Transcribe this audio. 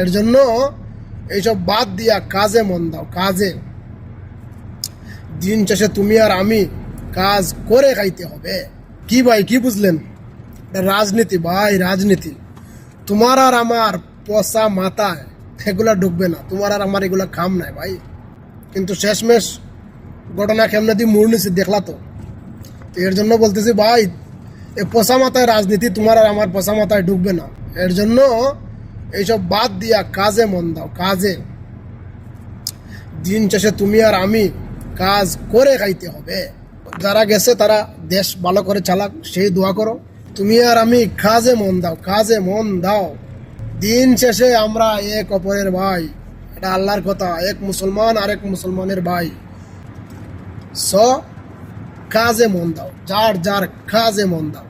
এর জন্য এইসব বাদ দিয়া কাজে মন দাও, কাজে। দিন শেষে তুমি আর আমি কাজ করে খাইতে হবে। কি ভাই, কি বুঝলেন? রাজনীতি ভাই, রাজনীতি। তোমার আর আমার পচা মাথায় এগুলা ঢুকবে না, তোমার আর আমার এগুলা খাম নাই ভাই। কিন্তু শেষমেশ ঘটনা কেমনে দিয়ে মুড় নিছি দেখলা তো। এর জন্য বলতেছি ভাই, এই পচা মাথায় রাজনীতি তোমার আর আমার পচা মাথায় ঢুকবে না। এর জন্য এইসব বাদ দিয়া কাজে মন দাও, কাজে। দিন শেষে তুমি আর আমি কাজ করে খাইতে হবে। যারা গেছে তারা দেশ ভালো করে চালাক, সেই দোয়া করো। তুমি আর আমি কাজে মন দাও, কাজে মন দাও। দিন শেষে আমরা এক অপরের ভাই, এটা আল্লাহর কথা। এক মুসলমান আর এক মুসলমানের ভাই। কাজে মন দাও, যার যার কাজে মন দাও।